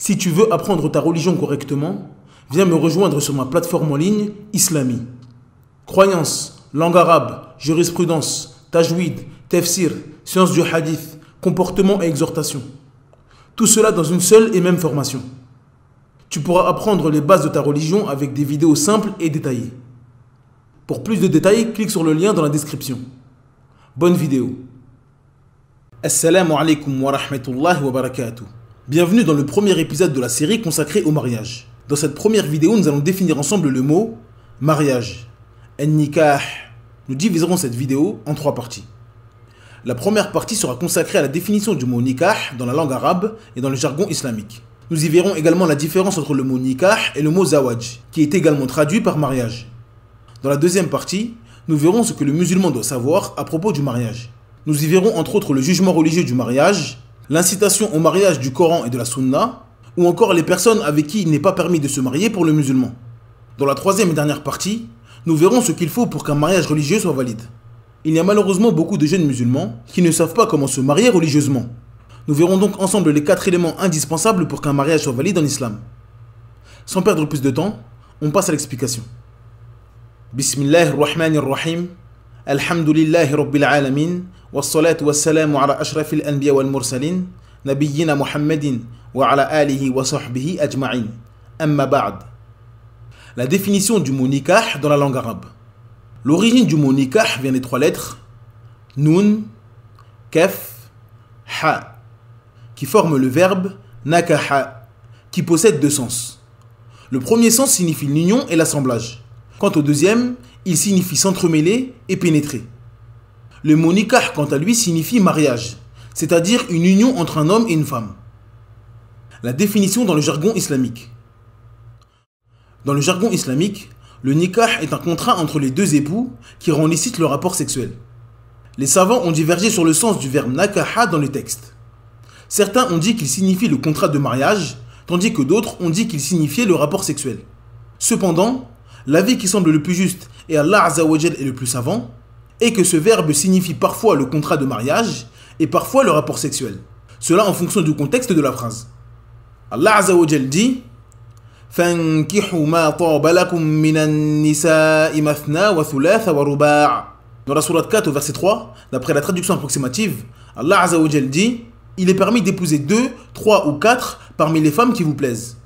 Si tu veux apprendre ta religion correctement, viens me rejoindre sur ma plateforme en ligne Islami. Croyances, langue arabe, jurisprudence, tajwid, tafsir, sciences du hadith, comportement et exhortation. Tout cela dans une seule et même formation. Tu pourras apprendre les bases de ta religion avec des vidéos simples et détaillées. Pour plus de détails, clique sur le lien dans la description. Bonne vidéo. Assalamu alaikum wa rahmatullahi wa barakatuh. Bienvenue dans le premier épisode de la série consacrée au mariage. Dans cette première vidéo, nous allons définir ensemble le mot mariage. An-nikah. Nous diviserons cette vidéo en 3 parties. La première partie sera consacrée à la définition du mot nikah dans la langue arabe et dans le jargon islamique. Nous y verrons également la différence entre le mot nikah et le mot zawaj, qui est également traduit par mariage. Dans la deuxième partie, nous verrons ce que le musulman doit savoir à propos du mariage. Nous y verrons entre autres le jugement religieux du mariage, l'incitation au mariage du Coran et de la Sunna, ou encore les personnes avec qui il n'est pas permis de se marier pour le musulman. Dans la troisième et dernière partie, nous verrons ce qu'il faut pour qu'un mariage religieux soit valide. Il y a malheureusement beaucoup de jeunes musulmans qui ne savent pas comment se marier religieusement. Nous verrons donc ensemble les 4 éléments indispensables pour qu'un mariage soit valide en islam. Sans perdre plus de temps, on passe à l'explication. Bismillahirrahmanirrahim. Alhamdulillahi rabbil alamin. Wassalatu wassalamu ala ashrafil anbiya wal mursalin. Nabiyyina Muhammadin wa ala alihi wa sahbihi ajma'in. Amma ba'd. La définition du mot nikah dans la langue arabe. L'origine du mot nikah vient des 3 lettres Nun, Kaf, Ha, qui forment le verbe nakaha, qui possède 2 sens. Le premier sens signifie l'union et l'assemblage. Quant au deuxième, il signifie s'entremêler et pénétrer. Le mot nikah, quant à lui, signifie mariage, c'est-à-dire une union entre un homme et une femme. La définition dans le jargon islamique. Dans le jargon islamique, le nikah est un contrat entre les 2 époux qui rend licite le rapport sexuel. Les savants ont divergé sur le sens du verbe nakaha dans le texte. Certains ont dit qu'il signifie le contrat de mariage, tandis que d'autres ont dit qu'il signifiait le rapport sexuel. Cependant, l'avis qui semble le plus juste, et Allah Azza wa Jal est le plus savant, est que ce verbe signifie parfois le contrat de mariage et parfois le rapport sexuel. Cela en fonction du contexte de la phrase. Allah Azza wa Jal dit فَانْكِحُوا مَا طَابَ لَكُم مِّنَ النِّسَاءِ مَثْنَى وَثُلَاثَ وَرُبَاعَ. Dans la sourate 4 au verset 3, d'après la traduction approximative, Allah Azza wa Jal dit: il est permis d'épouser 2, 3 ou 4 parmi les femmes qui vous plaisent.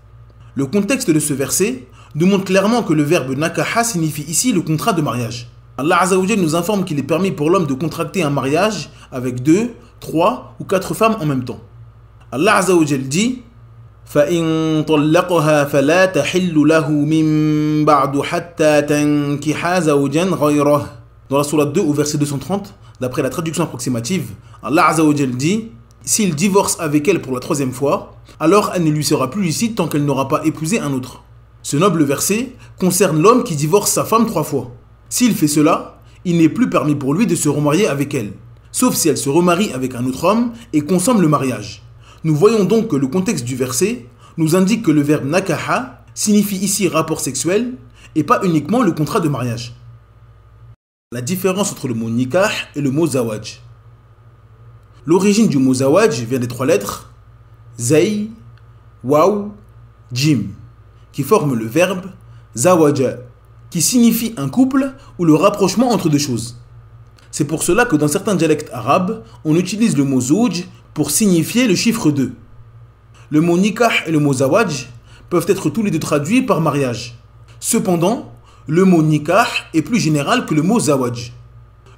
Le contexte de ce verset nous montre clairement que le verbe nakaha signifie ici le contrat de mariage. Allah Azza wa Jal nous informe qu'il est permis pour l'homme de contracter un mariage avec 2, 3 ou 4 femmes en même temps. Allah Azza wa Jal dit: فَإِن طَلَّقَهَا فَلَا تَحِلُّ لَهُ مِن بَعْدُ حَتَّى تَنكِحَ زَوْجًا غَيْرَهُ. Dans la sourate 2 au verset 230, d'après la traduction approximative, Allah Azza wa Jal dit: s'il divorce avec elle pour la 3e fois, alors elle ne lui sera plus licite tant qu'elle n'aura pas épousé un autre. Ce noble verset concerne l'homme qui divorce sa femme 3 fois. S'il fait cela, il n'est plus permis pour lui de se remarier avec elle, sauf si elle se remarie avec un autre homme et consomme le mariage. Nous voyons donc que le contexte du verset nous indique que le verbe nakaha signifie ici rapport sexuel et pas uniquement le contrat de mariage. La différence entre le mot nikah et le mot zawaj. L'origine du mot zawaj vient des 3 lettres zay, waw, jim, qui forment le verbe zawaja, qui signifie un couple ou le rapprochement entre 2 choses. C'est pour cela que dans certains dialectes arabes, on utilise le mot zouj pour signifier le chiffre 2. Le mot nikah et le mot zawaj peuvent être tous les 2 traduits par mariage. Cependant, le mot nikah est plus général que le mot zawaj.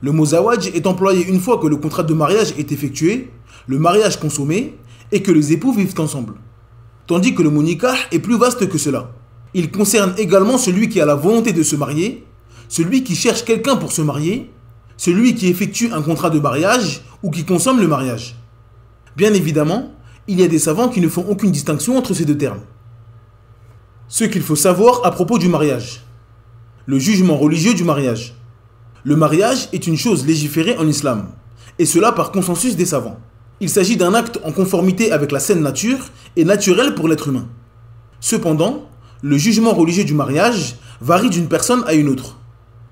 Le mot zawaj est employé une fois que le contrat de mariage est effectué, le mariage consommé et que les époux vivent ensemble. Tandis que le mot nikah est plus vaste que cela. Il concerne également celui qui a la volonté de se marier, celui qui cherche quelqu'un pour se marier, celui qui effectue un contrat de mariage ou qui consomme le mariage. Bien évidemment, il y a des savants qui ne font aucune distinction entre ces 2 termes. Ce qu'il faut savoir à propos du mariage. Le jugement religieux du mariage. Le mariage est une chose légiférée en islam, et cela par consensus des savants. Il s'agit d'un acte en conformité avec la saine nature et naturel pour l'être humain. Cependant, le jugement religieux du mariage varie d'une personne à une autre.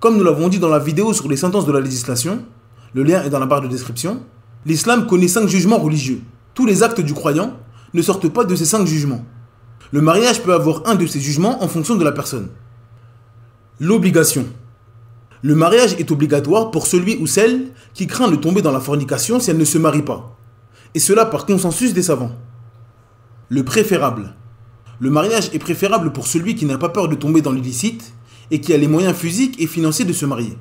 Comme nous l'avons dit dans la vidéo sur les sentences de la législation, le lien est dans la barre de description, l'islam connaît 5 jugements religieux. Tous les actes du croyant ne sortent pas de ces 5 jugements. Le mariage peut avoir un de ces jugements en fonction de la personne. L'obligation. Le mariage est obligatoire pour celui ou celle qui craint de tomber dans la fornication si elle ne se marie pas. Et cela par consensus des savants. Le préférable. Le mariage est préférable pour celui qui n'a pas peur de tomber dans l'illicite et qui a les moyens physiques et financiers de se marier.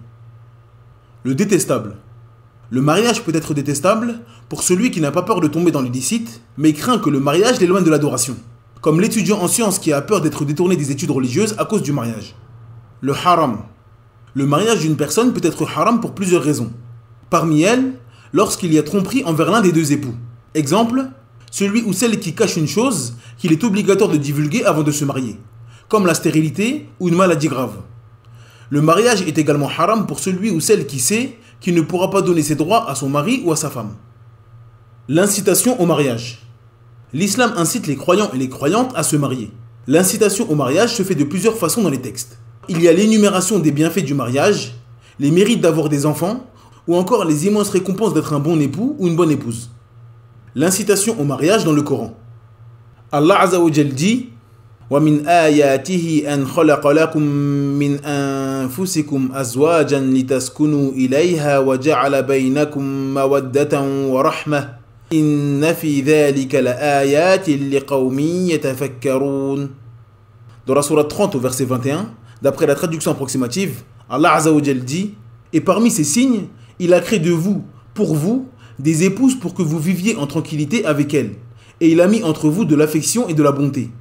Le détestable. Le mariage peut être détestable pour celui qui n'a pas peur de tomber dans l'illicite, mais craint que le mariage l'éloigne de l'adoration. Comme l'étudiant en sciences qui a peur d'être détourné des études religieuses à cause du mariage. Le haram. Le mariage d'une personne peut être haram pour plusieurs raisons. Parmi elles, lorsqu'il y a tromperie envers l'un des deux époux. Exemple, celui ou celle qui cache une chose qu'il est obligatoire de divulguer avant de se marier, comme la stérilité ou une maladie grave. Le mariage est également haram pour celui ou celle qui sait qu'il ne pourra pas donner ses droits à son mari ou à sa femme. L'incitation au mariage. L'islam incite les croyants et les croyantes à se marier. L'incitation au mariage se fait de plusieurs façons dans les textes. Il y a l'énumération des bienfaits du mariage, les mérites d'avoir des enfants, ou encore les immenses récompenses d'être un bon époux ou une bonne épouse. L'incitation au mariage dans le Coran. Allah Azza wa Jal dit وَمِنْ آيَاتِهِ أَنْ خَلَقَ لَكُم مِّنْ أَنفُسِكُمْ أَزْوَاجًا لِتَسْكُنُوا إِلَيْهَا وَجَعَلَ بَيْنَكُم مَّوَدَّةً وَرَحْمَةً إِنَّ فِي ذَلِكَ لَآيَاتٍ لِقَوْمٍ يَتَفَكَّرُونَ. Dans la sourate 30 au verset 21, d'après la traduction approximative, Allah Azza wa Jal dit « Et parmi ces signes, il a créé de vous, pour vous, des épouses pour que vous viviez en tranquillité avec elles, et il a mis entre vous de l'affection et de la bonté.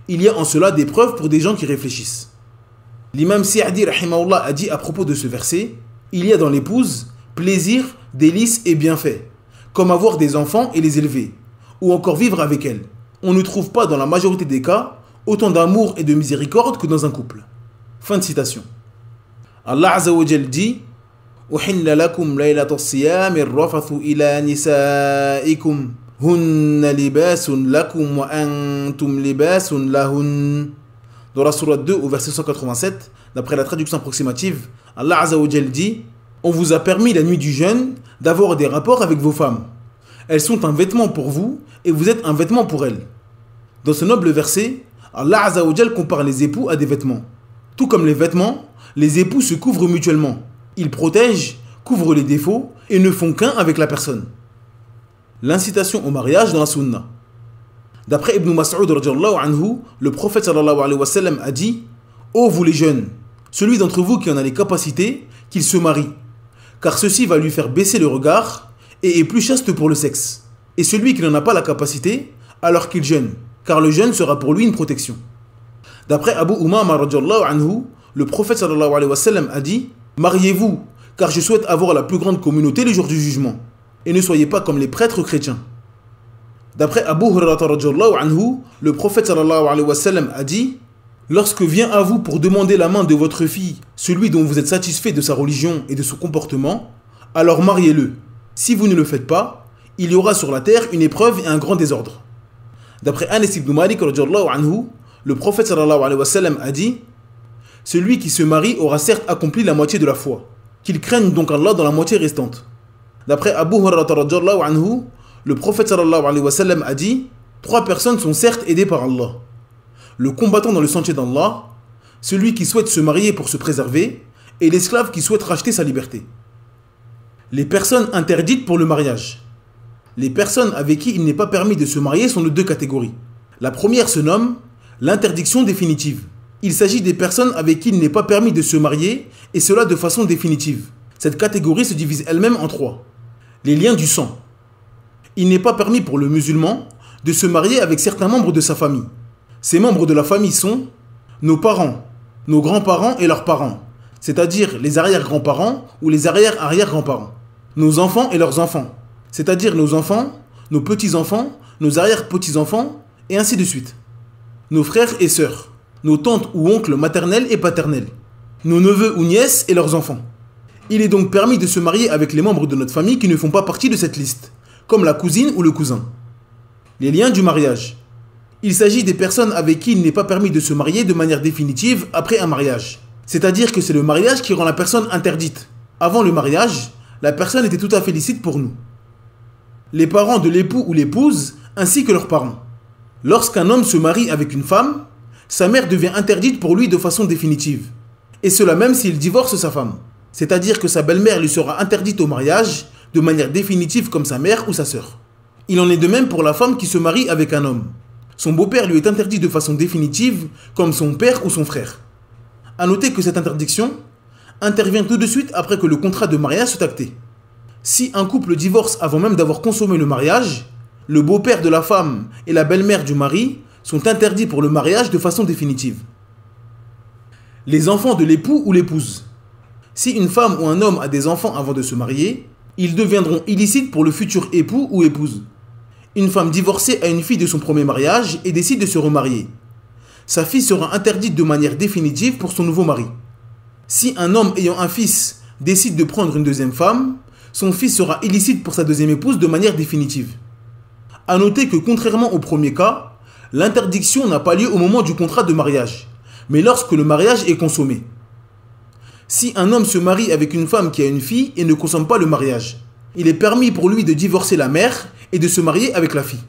Il y a en cela des preuves pour des gens qui réfléchissent. » L'imam Sa'di rahimahullah a dit à propos de ce verset « Il y a dans l'épouse plaisir, délices et bienfaits, comme avoir des enfants et les élever, ou encore vivre avec elle. On ne trouve pas dans la majorité des cas autant d'amour et de miséricorde que dans un couple. » Fin de citation. Allah Azza wa Jal dit أُحِلَّ لَكُمْ لَيْلَةَ الصِّيَامِ الرَّفَثُ إِلَى نِسَائِكُمْ هُنَّ لِبَاسٌ لَكُمْ وَأَنْتُمْ لِبَاسٌ لَهُنَّ. Dans la sourate 2 au verset 187, d'après la traduction approximative, Allah Azza wa Jal dit On vous a permis la nuit du jeûne d'avoir des rapports avec vos femmes. Elles sont un vêtement pour vous et vous êtes un vêtement pour elles. Dans ce noble verset, Allah Azza wa Jal compare les époux à des vêtements. Tout comme les vêtements, les époux se couvrent mutuellement. Ils protègent, couvrent les défauts et ne font qu'un avec la personne. L'incitation au mariage dans la sunna. D'après Ibn Mas'ud radhiyallahu anhu, le prophète sallallahu alayhi wa sallam a dit Ô vous les jeunes, celui d'entre vous qui en a les capacités, qu'il se marie, car ceci va lui faire baisser le regard et est plus chaste pour le sexe. Et celui qui n'en a pas la capacité, alors qu'il jeûne, car le jeûne sera pour lui une protection. D'après Abu Umama radhiyallahu anhu, le prophète sallallahu alayhi wa sallam a dit Mariez-vous, car je souhaite avoir la plus grande communauté le jour du jugement, et ne soyez pas comme les prêtres chrétiens. D'après Abu Hurairah radhiyallahu anhu, le prophète sallallahu alayhi wa sallam a dit Lorsque vient à vous pour demander la main de votre fille, celui dont vous êtes satisfait de sa religion et de son comportement, alors mariez-le. Si vous ne le faites pas, il y aura sur la terre une épreuve et un grand désordre. D'après Anas ibn Malik radhiyallahu anhu, le prophète sallallahu alayhi wa sallam a dit Celui qui se marie aura certes accompli la moitié de la foi, qu'il craigne donc Allah dans la moitié restante. D'après Abu Hurairah radhiyallahu anhu, le prophète sallallahu alayhi wa sallam a dit 3 personnes sont certes aidées par Allah. Le combattant dans le sentier d'Allah, celui qui souhaite se marier pour se préserver, et l'esclave qui souhaite racheter sa liberté. Les personnes interdites pour le mariage. Les personnes avec qui il n'est pas permis de se marier sont de 2 catégories. La première se nomme l'interdiction définitive. Il s'agit des personnes avec qui il n'est pas permis de se marier, et cela de façon définitive. Cette catégorie se divise elle-même en 3. Les liens du sang. Il n'est pas permis pour le musulman de se marier avec certains membres de sa famille. Ces membres de la famille sont nos parents, nos grands-parents et leurs parents, c'est-à-dire les arrière-grands-parents ou les arrière-arrière-grands-parents. Nos enfants et leurs enfants, c'est-à-dire nos enfants, nos petits-enfants, nos arrière-petits-enfants, et ainsi de suite. Nos frères et sœurs, nos tantes ou oncles maternels et paternels, nos neveux ou nièces et leurs enfants. Il est donc permis de se marier avec les membres de notre famille qui ne font pas partie de cette liste, comme la cousine ou le cousin. Les liens du mariage. Il s'agit des personnes avec qui il n'est pas permis de se marier de manière définitive après un mariage. C'est-à-dire que c'est le mariage qui rend la personne interdite. Avant le mariage, la personne était tout à fait licite pour nous. Les parents de l'époux ou l'épouse, ainsi que leurs parents. Lorsqu'un homme se marie avec une femme, sa mère devient interdite pour lui de façon définitive. Et cela même s'il divorce sa femme. C'est-à-dire que sa belle-mère lui sera interdite au mariage de manière définitive comme sa mère ou sa sœur. Il en est de même pour la femme qui se marie avec un homme. Son beau-père lui est interdit de façon définitive comme son père ou son frère. A noter que cette interdiction intervient tout de suite après que le contrat de mariage soit acté. Si un couple divorce avant même d'avoir consommé le mariage, le beau-père de la femme et la belle-mère du mari sont interdits pour le mariage de façon définitive. Les enfants de l'époux ou l'épouse. Si une femme ou un homme a des enfants avant de se marier, ils deviendront illicites pour le futur époux ou épouse. Une femme divorcée a une fille de son premier mariage et décide de se remarier. Sa fille sera interdite de manière définitive pour son nouveau mari. Si un homme ayant un fils décide de prendre une deuxième femme, son fils sera illicite pour sa deuxième épouse de manière définitive. A noter que contrairement au premier cas, l'interdiction n'a pas lieu au moment du contrat de mariage, mais lorsque le mariage est consommé. Si un homme se marie avec une femme qui a une fille et ne consomme pas le mariage, il est permis pour lui de divorcer la mère et de se marier avec la fille.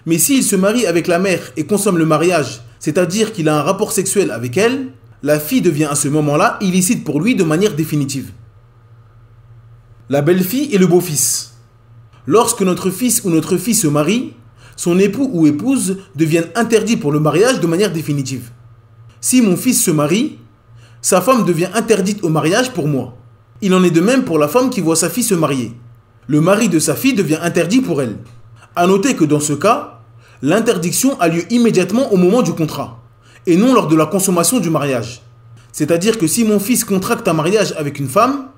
Mais s'il se marie avec la mère et consomme le mariage, c'est-à-dire qu'il a un rapport sexuel avec elle, la fille devient à ce moment-là illicite pour lui de manière définitive. La belle-fille et le beau-fils. Lorsque notre fils ou notre fille se marie, son époux ou épouse deviennent interdits pour le mariage de manière définitive. Si mon fils se marie, sa femme devient interdite au mariage pour moi. Il en est de même pour la femme qui voit sa fille se marier. Le mari de sa fille devient interdit pour elle. A noter que dans ce cas, l'interdiction a lieu immédiatement au moment du contrat, et non lors de la consommation du mariage. C'est-à-dire que si mon fils contracte un mariage avec une femme,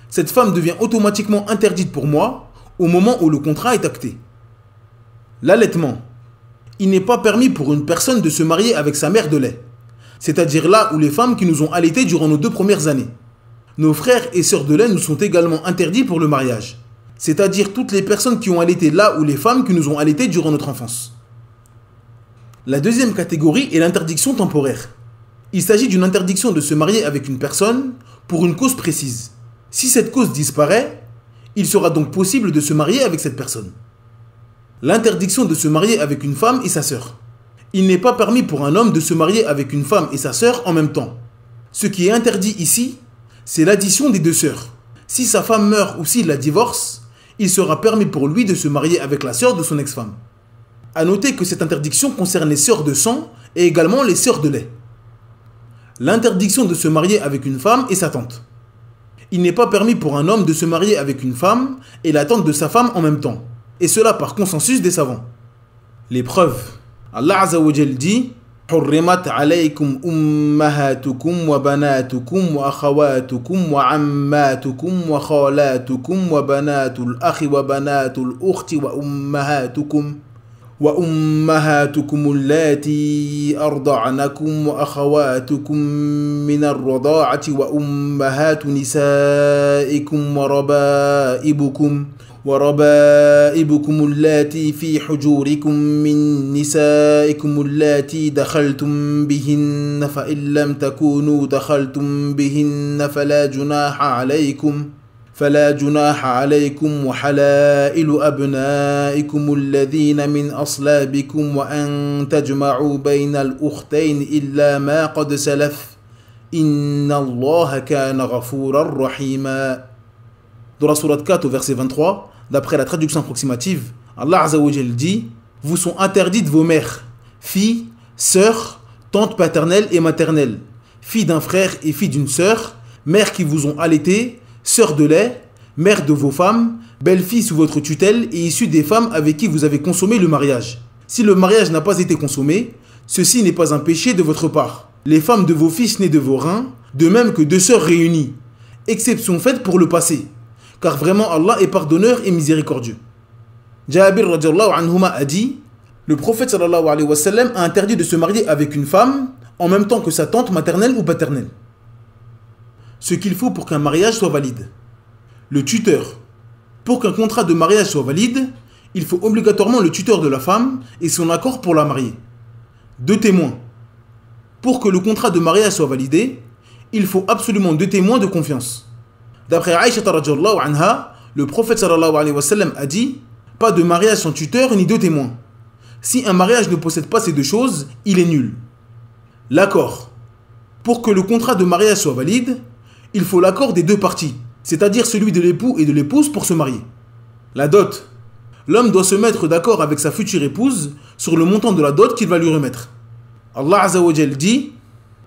cette femme devient automatiquement interdite pour moi au moment où le contrat est acté. L'allaitement. Il n'est pas permis pour une personne de se marier avec sa mère de lait, c'est-à-dire là où les femmes qui nous ont allaités durant nos 2 premières années. Nos frères et sœurs de lait nous sont également interdits pour le mariage, c'est-à-dire toutes les personnes qui ont allaité là où les femmes qui nous ont allaités durant notre enfance. La deuxième catégorie est l'interdiction temporaire. Il s'agit d'une interdiction de se marier avec une personne pour une cause précise. Si cette cause disparaît, il sera donc possible de se marier avec cette personne. L'interdiction de se marier avec une femme et sa sœur. Il n'est pas permis pour un homme de se marier avec une femme et sa sœur en même temps. Ce qui est interdit ici, c'est l'addition des 2 sœurs. Si sa femme meurt ou s'il la divorce, il sera permis pour lui de se marier avec la sœur de son ex-femme. A noter que cette interdiction concerne les sœurs de sang et également les sœurs de lait. L'interdiction de se marier avec une femme et sa tante. Il n'est pas permis pour un homme de se marier avec une femme et la tante de sa femme en même temps. Et cela par consensus des savants. Les preuves. Allah Azza wa Jal dit حرمت عليكم أمهاتكم وبناتكم وأخواتكم وعماتكم وخالاتكم وبنات الأخ وبنات الأخت وأمهاتكم اللاتي أرضعنكم وأخواتكم من الرضاعة وأمهات نسائكم وربائبكم اللاتي في حجوركم من نسائكم اللاتي دخلتم بهن فإن لم تكونوا دخلتم بهن فلا جناح عليكم وحلائل أبنائكم الذين من أصلابكم وأن تجمعوا بين الأختين إلا ما قد سلف إن الله كان غفورا رحيما. Dans la sourate 4 au verset 23, d'après la traduction approximative, Allah Azza wa Jal dit « Vous sont interdites vos mères, filles, sœurs, tantes paternelles et maternelles, filles d'un frère et filles d'une sœur, mères qui vous ont allaité, sœurs de lait, mères de vos femmes, belles-filles sous votre tutelle et issues des femmes avec qui vous avez consommé le mariage. Si le mariage n'a pas été consommé, ceci n'est pas un péché de votre part. Les femmes de vos fils nés de vos reins, de même que 2 sœurs réunies, exception faite pour le passé. Car vraiment Allah est pardonneur et miséricordieux. Jabir radiallahu anhuma a dit, le prophète sallallahu alayhi wa sallam a interdit de se marier avec une femme en même temps que sa tante maternelle ou paternelle. Ce qu'il faut pour qu'un mariage soit valide. Le tuteur. Pour qu'un contrat de mariage soit valide, il faut obligatoirement le tuteur de la femme et son accord pour la marier. 2 témoins. Pour que le contrat de mariage soit validé, il faut absolument 2 témoins de confiance. D'après Aïcha radhiyallahu anha, le prophète sallallahu alayhi wa sallam a dit « Pas de mariage sans tuteur ni 2 témoins. Si un mariage ne possède pas ces deux choses, il est nul. L'accord. Pour que le contrat de mariage soit valide, il faut l'accord des deux parties, c'est-à-dire celui de l'époux et de l'épouse pour se marier. La dot. L'homme doit se mettre d'accord avec sa future épouse sur le montant de la dot qu'il va lui remettre. Allah Azza wa Jal dit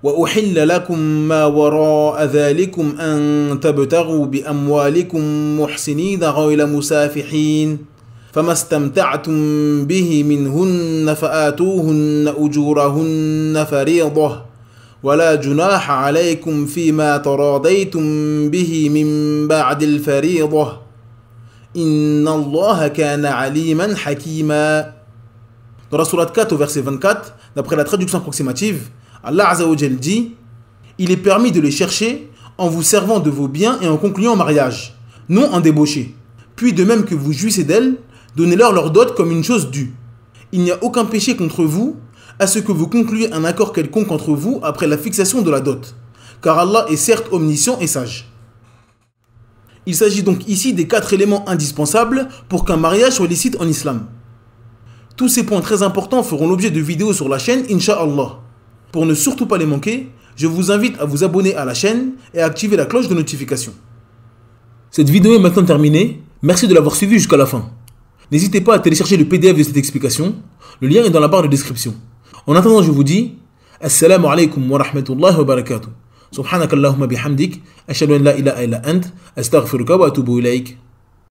وَأُحِلَّ لَكُمْ مَا وَرَاءَ ذَلِكُمْ أَن تَبْتَغُوا بِأَمْوَالِكُمْ مُحْسِنِينَ غَيْرَ مُسَافِحِينَ فَمَا اسْتَمْتَعْتُمْ بِهِ مِنْهُنَّ فَآتُوهُنَّ أُجُورَهُنَّ فَرِيضَةً وَلَا جُنَاحَ عَلَيْكُمْ فِيمَا تَرَاضَيْتُمْ بِهِ مِنْ بَعْدِ الْفَرِيضَةِ إِنَّ اللَّهَ كَانَ عَلِيمًا حَكِيمًا. Dans la sourate 4 au verset 24, d'après la traduction approximative, Allah Azza wa Jal dit « Il est permis de les chercher en vous servant de vos biens et en concluant en mariage, non en débauché. Puis de même que vous jouissez d'elles, donnez-leur leur dot comme une chose due. Il n'y a aucun péché contre vous à ce que vous concluiez un accord quelconque entre vous après la fixation de la dot, car Allah est certes omniscient et sage. » Il s'agit donc ici des 4 éléments indispensables pour qu'un mariage soit licite en islam. Tous ces points très importants feront l'objet de vidéos sur la chaîne, Inch'Allah. Pour ne surtout pas les manquer, je vous invite à vous abonner à la chaîne et à activer la cloche de notification. Cette vidéo est maintenant terminée. Merci de l'avoir suivie jusqu'à la fin. N'hésitez pas à télécharger le PDF de cette explication. Le lien est dans la barre de description. En attendant, je vous dis Assalamu alaikum wa rahmatullahi wa barakatuh. Subhanakallahumma bihamdik. Ashhadu an la ilaha illa ant. Astaghfiruka wa atubu ilayk.